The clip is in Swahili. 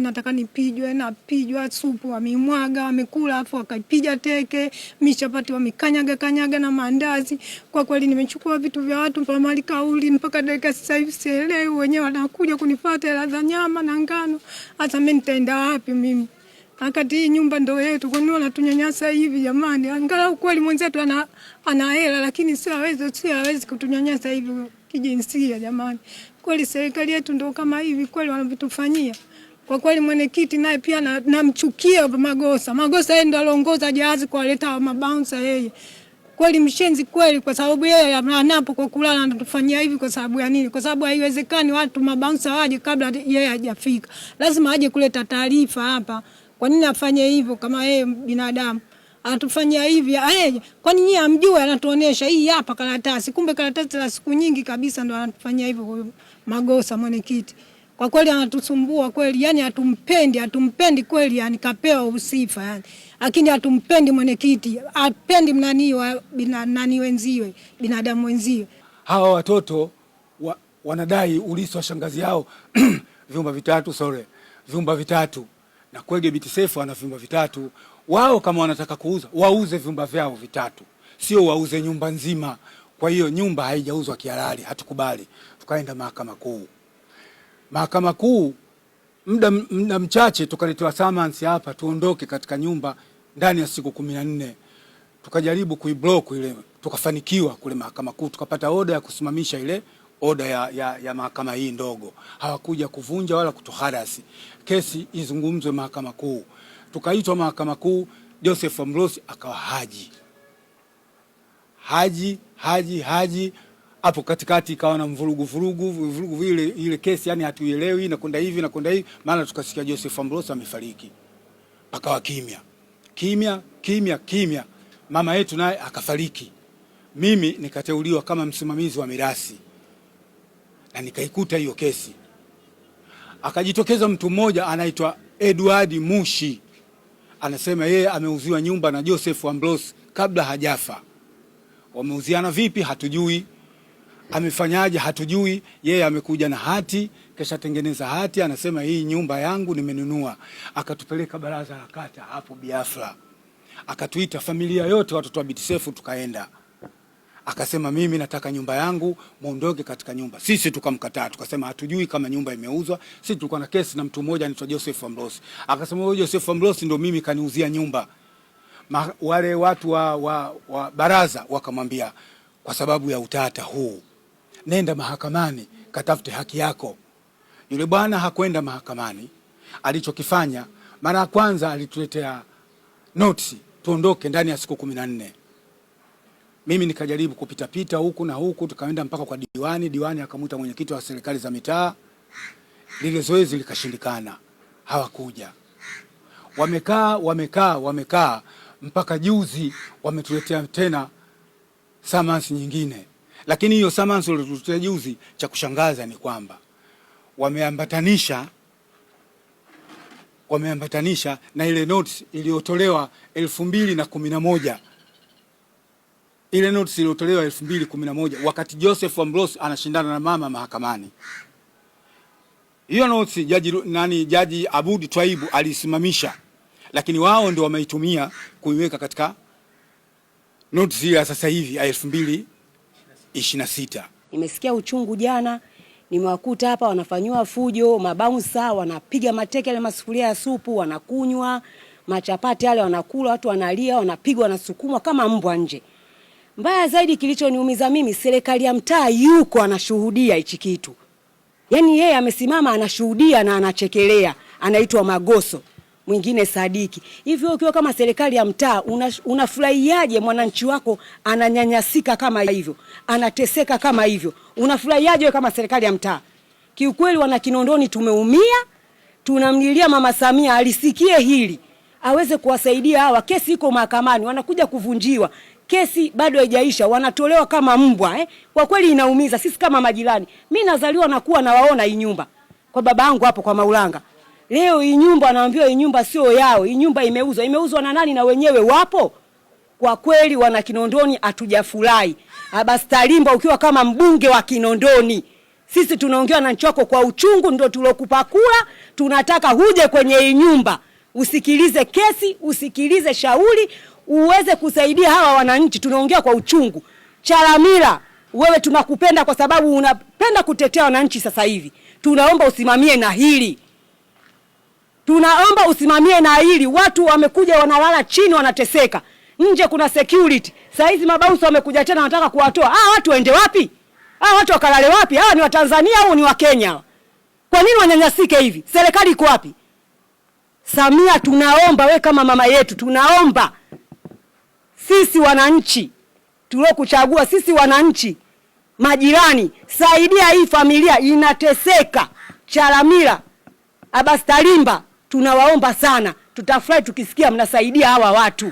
Nataka nipijwe na pijwa supu wamemwaga wamekula afu akaipiga teke michapati wamekanyaga na mandazi. Kwa kweli nimechukua vitu vya watu mpaka mali kauli mpaka dakika sasa hivi sielewi wenyewe wanakuja kunifuata hela za nyama na ngano. Hata mimi nitaenda wapi mimi? Wakati hii nyumba ndio yetu kwa nini wanatunyanyasa hivi jamani? Angalau kweli mwenzetu ana hela lakini si hawezi kutunyanyasa hivi kijinsia jamani. Kweli serikali yetu ndio kama hivi kweli wanavitufanyia. Kwa kweli mwenyekiti naye pia namchukia Magosa. Magosa yeye ndo aliongoza jahazi kuwaleta mabouncer yeye. Kweli mshenzi kweli kwa sababu yeye anapo kwa kulala anatufanyia hivi kwa sababu ya nini? Kwa sababu haiwezekani watu mabouncer waje kabla yeye hajafika. Lazima aje kuleta taarifa hapa. Kwa nini afanye hivyo kama yeye binadamu? Anatufanyia hivi yeye. Kwa nini yeye amjue anatuonesha hii hapa karatasi. Kumbe karatasi la siku nyingi kabisa ndo anatufanyia hivyo Magosa mwenyekiti. Kwa kweli anatusumbua kweli, yani hatumpendi kweli, yani kapewa usifa yani. Lakini hatumpendi mwenyekiti, hapendi nani wenziwe, binadamu wenziwe. Hawa watoto wanadai ulisi wa shangazi yao vyumba vitatu. Na kweli Biti Sefu ana vyumba vitatu. Wao kama wanataka kuuza, wauze vyumba vyao vitatu. Sio wauze nyumba nzima. Kwa hiyo nyumba haijauzwa kihalali, hatukubali. Tukaenda Mahakama Kuu. Mahakama Kuu muda mchache tukaletewa summons hapa tuondoke katika nyumba ndani ya siku 14. Tukajaribu kuiblock ile, tukafanikiwa kule Mahakama Kuu, tukapata oda ya kusimamisha ile oda ya mahakama hii ndogo. Hawakuja kuvunja wala kutuharasi. Kesi izungumzwe Mahakama Kuu. Tukaitwa Mahakama Kuu, Joseph Ambrose akawa haji hapo katikati ikawa na vurugu ile kesi yani hatuielewi na kwenda hivi maana tukasikia Joseph Ambrose amefariki. Akawa kimya. Mama yetu naye akafariki. Mimi nikateuliwa kama msimamizi wa mirasi. Na nikaikuta hiyo kesi. Akajitokeza mtu mmoja anaitwa Edward Mushi. Anasema yeye ameuziwa nyumba na Joseph Ambrose kabla hajafa. Wameuziana vipi hatujui. Amefanyaje hatujui. Yeye amekuja na hati, kesha tengeneza hati, anasema hii nyumba yangu nimenunua. Akatupeleka baraza la kata hapo Biafra. Akatuita familia yote watoto wa Biti Sefu tukaenda. Akasema mimi nataka nyumba yangu, muondoke katika nyumba. Sisi tukamkataa, tukasema hatujui kama nyumba imeuzwa. Sisi tulikuwa na kesi na mtu mmoja anaitwa Joseph Ambrose. Akasema huyo Joseph Ambrose ndio mimi kaniuzia nyumba. Wale watu wa baraza wakamwambia kwa sababu ya utata huu nenda mahakamani katafute haki yako. Yule bwana hakwenda mahakamani. Alichokifanya mara ya kwanza alituletea notice tuondoke ndani ya siku 14. Mimi nikajaribu kupita huku na huku, tukaenda mpaka kwa diwani akamuita mwenyekiti wa serikali za mitaa. Lile zoezi likashindikana. Hawakuja. Wamekaa mpaka juzi wametuletea tena summons nyingine. Lakini hiyo summons walituletea juzi cha kushangaza ni kwamba wameambatanisha na ile notice iliyotolewa 2011. Ile notice iliyotolewa 2011 wakati Joseph Ambrose anashindana na mama mahakamani. Hiyo notice Jaji Abudi Twaibu alisimamisha. Lakini wao ndio wameitumia kuiweka katika notice ya sasa hivi ya 2026. Nimesikia uchungu jana, nimewakuta hapa wanafanywa fujo, mabouncer wanapiga mateke ile masufuria ya supu, wanakunywa, machapati yale wanakula, watu wanalia, wanapigwa na sukumwa kama mbwa nje. Mbaya zaidi kilichoniumiza mimi, serikali ya mtaa yuko anashuhudia hichi kitu. Yaani yeye amesimama anashuhudia na anachekelea, anaitwa Magoso, mwingine Sadiki. Hivyo ukiwa kama serikali ya mtaa unafurahiaje mwananchi wako ananyanyasika kama hivyo, anateseka kama hivyo? Unafurahiaje kama serikali ya mtaa? Kiukweli wana Kinondoni tumeumia, tunamlilia Mama Samia alisikie hili, aweze kuwasaidia hawa. Kesi iko mahakamani, wanakuja kuvunjiwa. Kesi bado haijaisha, wanatolewa kama mbwa. Kwa kweli inaumiza sisi kama majirani. Mimi nazaliwa na kuwa nawaona hii nyumba kwa baba yangu hapo kwa Maulanga. Leo hii nyumba anaambiwa hii nyumba sio yao, hii nyumba imeuzwa. Imeuzwa na nani na wenyewe wapo? Kwa kweli wana Kinondoni hatujafurahi. Abas Talimba ukiwa kama mbunge wa Kinondoni, Sisi tunaongea na nchi yako kwa uchungu, ndio tulokupa kula. Tunataka huje kwenye hii nyumba, usikilize kesi, usikilize shauri, uweze kusaidia hawa wananchi. Tunaongea kwa uchungu. Chalamila, wewe tunakupenda kwa sababu unapenda kutetea wananchi sasa hivi. Tunaomba usimamie na hili. Tunaomba usimamie na hili. Watu wamekuja wanalala chini wanateseka. Nje kuna security. Sasa hizi mabausa wamekuja tena wanataka kuwatoa. Watu waende wapi? Watu wakalale wapi? Ni wa Tanzania au ni wa Kenya? Kwa nini wanyanyasike hivi? Serikali iko wapi? Samia, tunaomba we kama mama yetu, tunaomba sisi wananchi tuliokuchagua, sisi wananchi majirani, saidia hii familia inateseka. Chalamila, Abbas Talimba, tunawaomba sana. Tutafurahi tukisikia mnasaidia hawa watu.